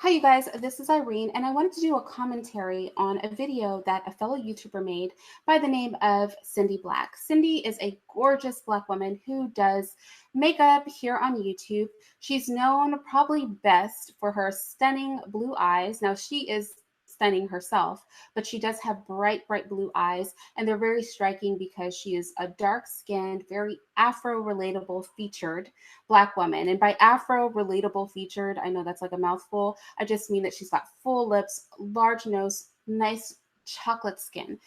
Hi, you guys. This is Irene, and I wanted to do a commentary on a video that a fellow YouTuber made by the name of Cindy Black. Cindy is a gorgeous Black woman who does makeup here on YouTube. She's known probably best for her stunning blue eyes. Now, she is stunning herself, but she does have bright, bright blue eyes, and they're very striking because she is a dark skinned, very Afro relatable featured Black woman. And by Afro relatable featured, I know that's like a mouthful. I just mean that she's got full lips, large nose, nice chocolate skin.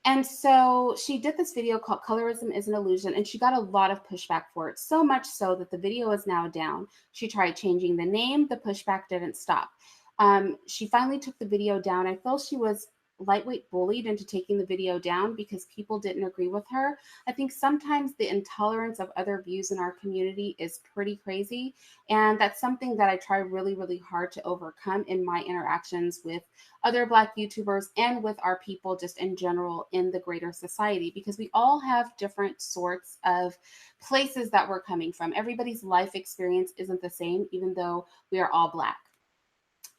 And so she did this video called Colorism is an Illusion, and she got a lot of pushback for it. So much so that the video is now down. She tried changing the name, the pushback didn't stop. She finally took the video down. I feel she was lightweight bullied into taking the video down because people didn't agree with her. I think sometimes the intolerance of other views in our community is pretty crazy. And that's something that I try really, really hard to overcome in my interactions with other Black YouTubers and with our people just in general in the greater society, because we all have different sorts of places that we're coming from. Everybody's life experience isn't the same, even though we are all Black.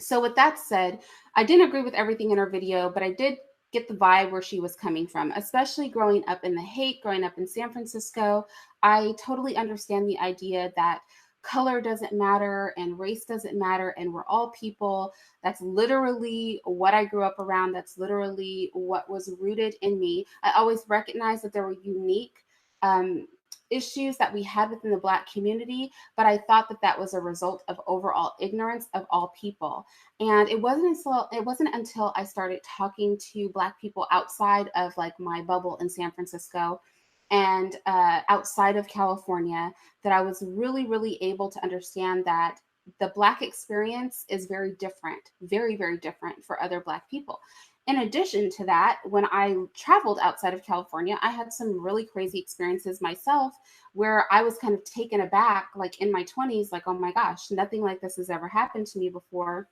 So with that said, I didn't agree with everything in her video, but I did get the vibe where she was coming from, especially growing up in the hate, growing up in San Francisco. I totally understand the idea that color doesn't matter and race doesn't matter and we're all people. That's literally what I grew up around. That's literally what was rooted in me. I always recognized that there were unique um, issues that we had within the Black community, but I thought that that was a result of overall ignorance of all people. And it wasn't until I started talking to Black people outside of like my bubble in San Francisco and outside of California that I was really, really able to understand that the Black experience is very different, very, very different for other Black people. In addition to that, when I traveled outside of California, I had some really crazy experiences myself where I was kind of taken aback, like in my 20s, like, oh my gosh, nothing like this has ever happened to me before.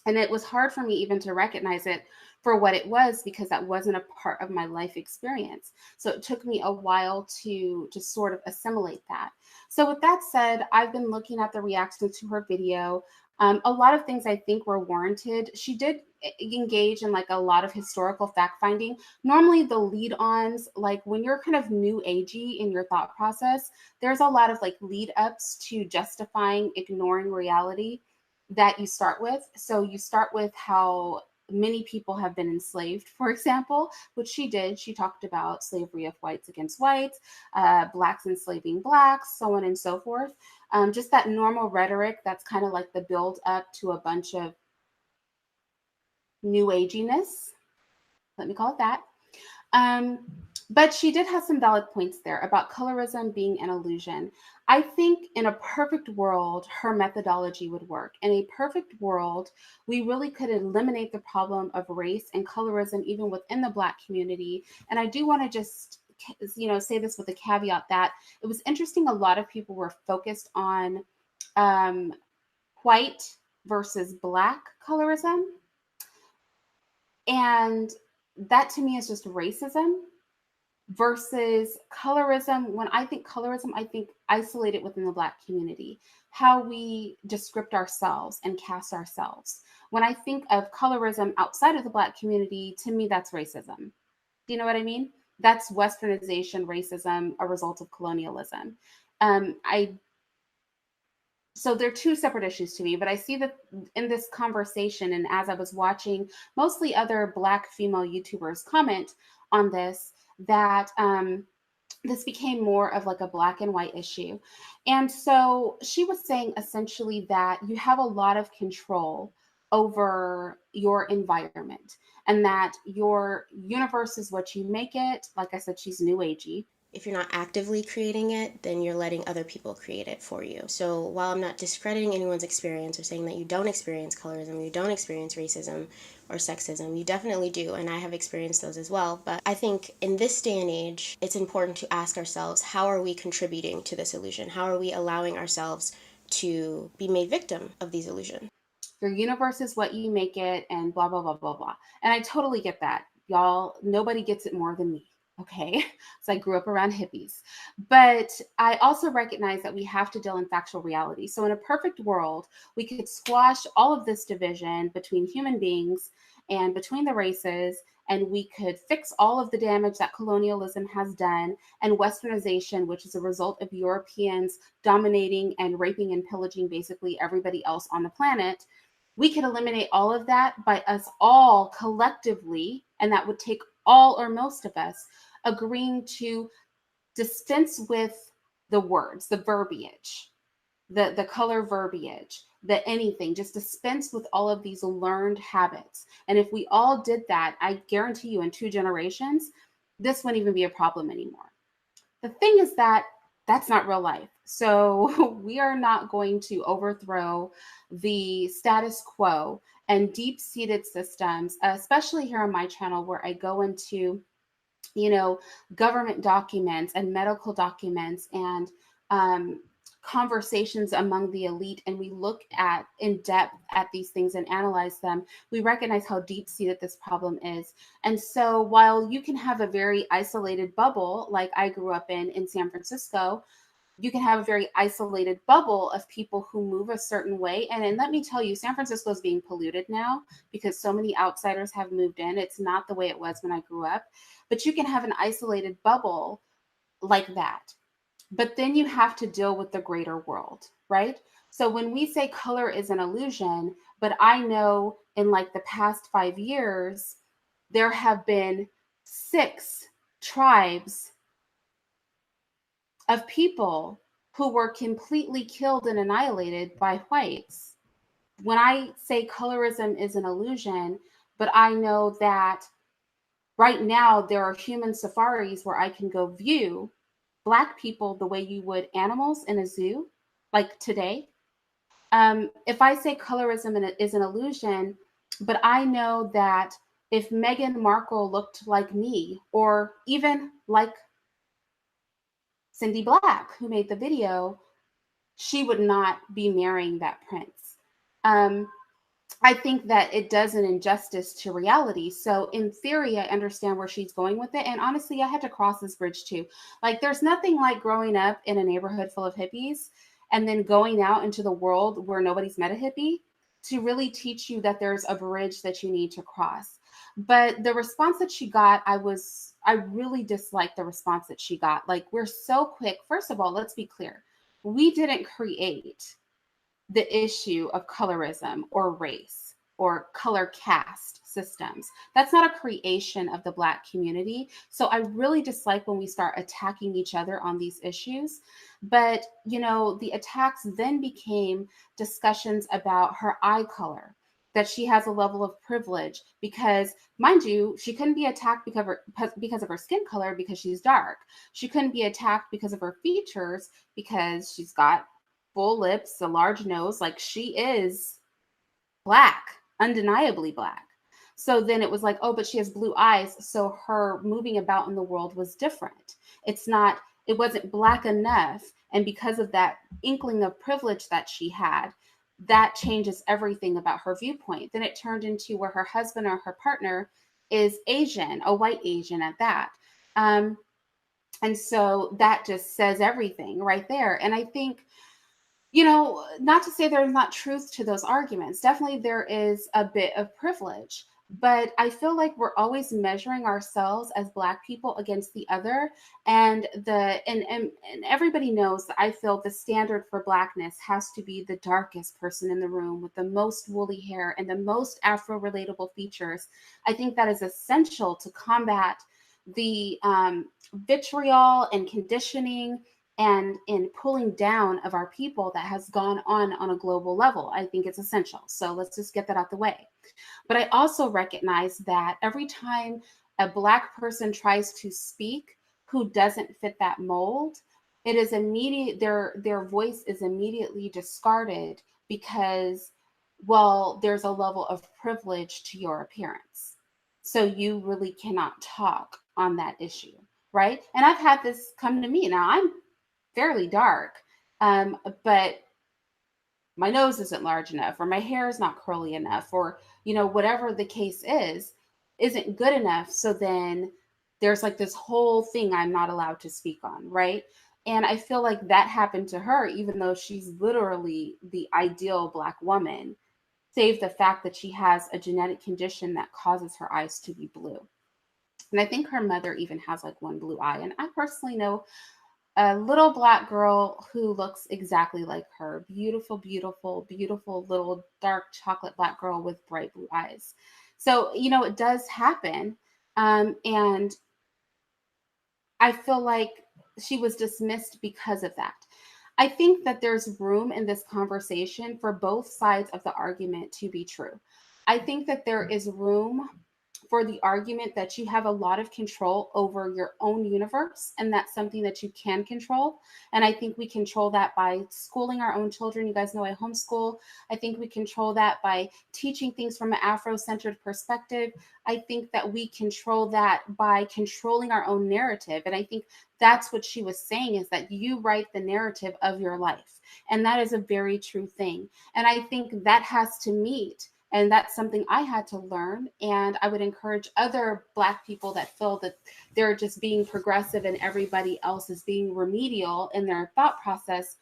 And it was hard for me even to recognize it for what it was because that wasn't a part of my life experience. So it took me a while to just sort of assimilate that. So with that said, I've been looking at the reactions to her video. A lot of things I think were warranted. She did engage in like a lot of historical fact finding. Normally the lead ons, like when you're kind of new agey in your thought process, there's a lot of like lead ups to justifying ignoring reality that you start with. So you start with how many people have been enslaved, for example, which she did. She talked about slavery of whites against whites, blacks enslaving blacks, so on and so forth. Just that normal rhetoric that's kind of like the build up to a bunch of new aginess. Let me call it that. Um, but she did have some valid points there about colorism being an illusion. I think in a perfect world, her methodology would work. In a perfect world, we really could eliminate the problem of race and colorism even within the Black community. And I do want to just say this with a caveat that it was interesting. A lot of people were focused on um, white versus Black colorism, and that to me is just racism versus colorism. When I think colorism, I think isolated within the Black community, how we descript ourselves and cast ourselves. When I think of colorism outside of the Black community, to me, that's racism. Do you know what I mean? That's westernization, racism, a result of colonialism. I So they're two separate issues to me, but I see that in this conversation and as I was watching mostly other Black female YouTubers comment on this, that this became more of like a black and white issue. And so she was saying essentially that you have a lot of control over your environment and that your universe is what you make it. Like I said, she's new agey. If you're not actively creating it, then you're letting other people create it for you. So while I'm not discrediting anyone's experience or saying that you don't experience colorism, you don't experience racism or sexism, you definitely do, and I have experienced those as well. But I think in this day and age, it's important to ask ourselves, how are we contributing to this illusion? How are we allowing ourselves to be made victim of these illusions? Your universe is what you make it, and blah, blah, blah, blah, blah. And I totally get that. Y'all, nobody gets it more than me. Okay. So I grew up around hippies. But I also recognize that we have to deal in factual reality. So in a perfect world, we could squash all of this division between human beings and between the races, and we could fix all of the damage that colonialism has done and westernization, which is a result of Europeans dominating and raping and pillaging basically everybody else on the planet. We could eliminate all of that by us all collectively, and that would take all or most of us agreeing to dispense with the words, the verbiage, the color verbiage, the anything, just dispense with all of these learned habits. And if we all did that, I guarantee you in 2 generations, this wouldn't even be a problem anymore. The thing is that that's not real life. So we are not going to overthrow the status quo and deep seated systems, especially here on my channel where I go into, you know, government documents and medical documents and um, conversations among the elite, and we look at in depth at these things and analyze them. We recognize how deep seated this problem is. And so while you can have a very isolated bubble like I grew up in San Francisco, you can have a very isolated bubble of people who move a certain way. And let me tell you, San Francisco is being polluted now because so many outsiders have moved in. It's not the way it was when I grew up. But you can have an isolated bubble like that. But then you have to deal with the greater world, right? So when we say color is an illusion, but I know in like the past 5 years, there have been 6 tribes of people who were completely killed and annihilated by whites. When I say colorism is an illusion, but I know that right now there are human safaris where I can go view Black people the way you would animals in a zoo, like today. If I say colorism is an illusion, but I know that if Meghan Markle looked like me, or even like Cindy Black, who made the video, she would not be marrying that prince. Um, I think that it does an injustice to reality. So in theory, I understand where she's going with it. And honestly, I had to cross this bridge too. Like there's nothing like growing up in a neighborhood full of hippies and then going out into the world where nobody's met a hippie to really teach you that there's a bridge that you need to cross. But the response that she got, I really disliked the response that she got. Like we're so quick. First of all, let's be clear. We didn't create the issue of colorism or race or color caste systems. That's not a creation of the Black community. So I really dislike when we start attacking each other on these issues. But, you know, the attacks then became discussions about her eye color, that she has a level of privilege because, mind you, she couldn't be attacked because of her skin color because she's dark. She couldn't be attacked because of her features because she's got full lips, a large nose. Like she is Black, undeniably Black. So then it was like, oh, but she has blue eyes. So her moving about in the world was different. It wasn't Black enough. And because of that inkling of privilege that she had, that changes everything about her viewpoint. Then it turned into where her husband or her partner is Asian, a white Asian at that. Um, and so that just says everything right there. And I think, you know, not to say there's not truth to those arguments. Definitely there is a bit of privilege. But I feel like we're always measuring ourselves as Black people against the other. And everybody knows that I feel the standard for Blackness has to be the darkest person in the room with the most woolly hair and the most Afro relatable features. I think that is essential to combat the vitriol and conditioning and in pulling down of our people that has gone on a global level. I think it's essential. So let's just get that out the way. But I also recognize that every time a Black person tries to speak who doesn't fit that mold, it is immediate, their voice is immediately discarded because, well, there's a level of privilege to your appearance. So you really cannot talk on that issue, right? And I've had this come to me. Now I'm fairly dark, but my nose isn't large enough, or my hair is not curly enough, or, you know, whatever the case is, isn't good enough. So then there's like this whole thing I'm not allowed to speak on, right? And I feel like that happened to her, even though she's literally the ideal Black woman, save the fact that she has a genetic condition that causes her eyes to be blue. And I think her mother even has like one blue eye. And I personally know a little Black girl who looks exactly like her. Beautiful, beautiful, beautiful little dark chocolate Black girl with bright blue eyes. So, it does happen. And I feel like she was dismissed because of that. I think that there's room in this conversation for both sides of the argument to be true. I think that there is room for the argument that you have a lot of control over your own universe, and that's something that you can control. And I think we control that by schooling our own children. You guys know I homeschool. I think we control that by teaching things from an Afro-centered perspective. I think that we control that by controlling our own narrative. And I think that's what she was saying, is that you write the narrative of your life. And that is a very true thing. And I think that has to meet, and that's something I had to learn. And I would encourage other Black people that feel that they're just being progressive and everybody else is being remedial in their thought process,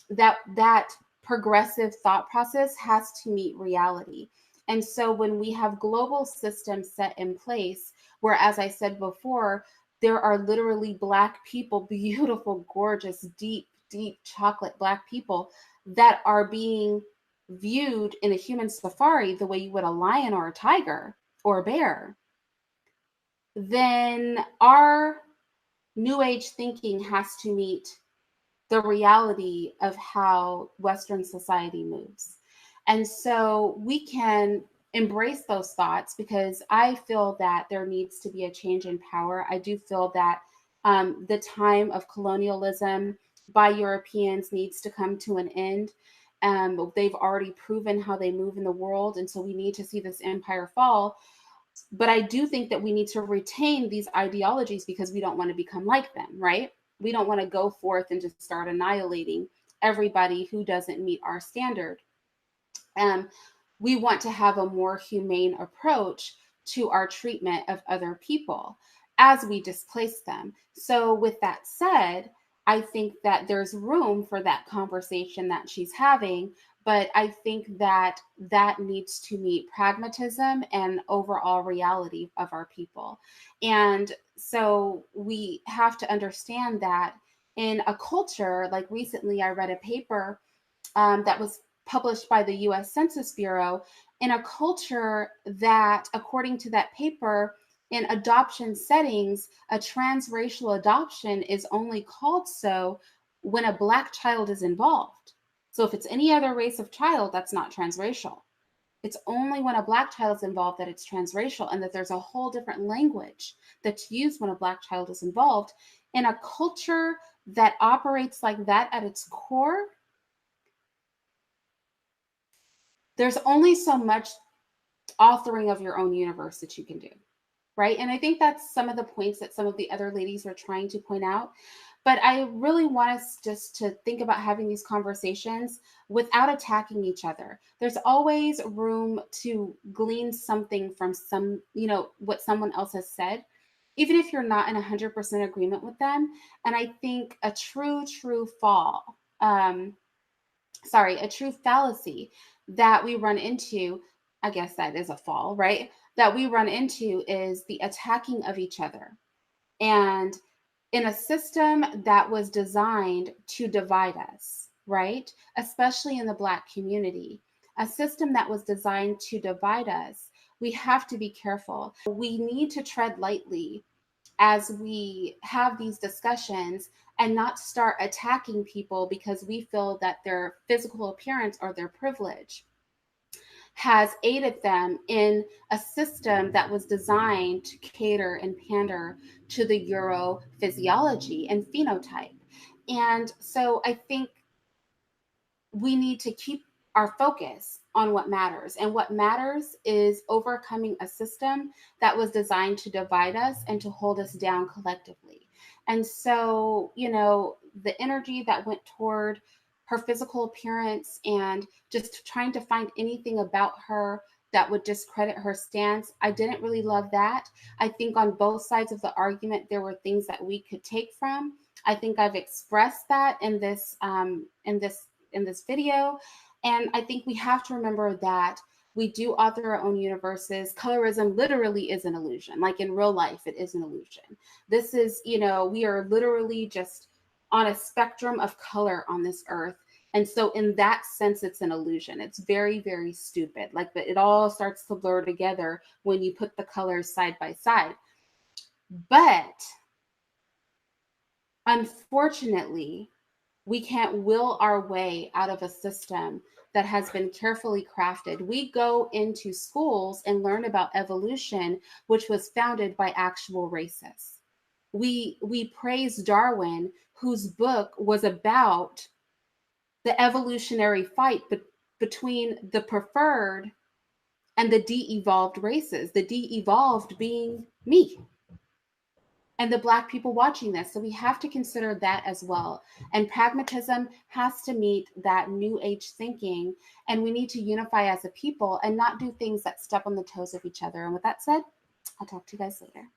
that progressive thought process has to meet reality. And so when we have global systems set in place, where, as I said before, there are literally Black people, beautiful, gorgeous, deep, deep chocolate Black people that are being viewed in a human safari the way you would a lion or a tiger or a bear, then our new age thinking has to meet the reality of how Western society moves. And so we can embrace those thoughts, because I feel that there needs to be a change in power. I do feel that the time of colonialism by Europeans needs to come to an end. They've already proven how they move in the world. And so we need to see this empire fall. But I do think that we need to retain these ideologies because we don't want to become like them, right? We don't want to go forth and just start annihilating everybody who doesn't meet our standard. Um, we want to have a more humane approach to our treatment of other people as we displace them. So, with that said, I think that there's room for that conversation that she's having, but I think that that needs to meet pragmatism and overall reality of our people. And so we have to understand that in a culture, like recently I read a paper that was published by the US Census Bureau, in a culture that, according to that paper, in adoption settings, a transracial adoption is only called so when a Black child is involved. So if it's any other race of child, that's not transracial. It's only when a Black child is involved that it's transracial, and that there's a whole different language that's used when a Black child is involved. In a culture that operates like that at its core, there's only so much authoring of your own universe that you can do, right? And I think that's some of the points that some of the other ladies were trying to point out. But I really want us just to think about having these conversations without attacking each other. There's always room to glean something from what someone else has said, even if you're not in 100% agreement with them. And I think a true fallacy that we run into, I guess that is a fall, right? That we run into is the attacking of each other. And in a system that was designed to divide us, right? Especially in the Black community, a system that was designed to divide us, we have to be careful. We need to tread lightly as we have these discussions, and not start attacking people because we feel that their physical appearance or their privilege has aided them in a system that was designed to cater and pander to the Euro physiology and phenotype. And so I think we need to keep our focus on what matters. And what matters is overcoming a system that was designed to divide us and to hold us down collectively. And so, the energy that went toward her physical appearance and just trying to find anything about her that would discredit her stance. I didn't really love that. I think on both sides of the argument, there were things that we could take from. I think I've expressed that in this video, and I think we have to remember that we do author our own universes. Colorism literally is an illusion. Like in real life, it is an illusion. This is, we are literally just on a spectrum of color on this earth. And so, in that sense, it's an illusion. It's very, very stupid. Like it all starts to blur together when you put the colors side by side. But unfortunately, we can't will our way out of a system that has been carefully crafted. We go into schools and learn about evolution, which was founded by actual racists. We praise Darwin, whose book was about the evolutionary fight between the preferred and the de-evolved races, the de-evolved being me and the Black people watching this. So we have to consider that as well. And pragmatism has to meet that new age thinking. And we need to unify as a people and not do things that step on the toes of each other. And with that said, I'll talk to you guys later.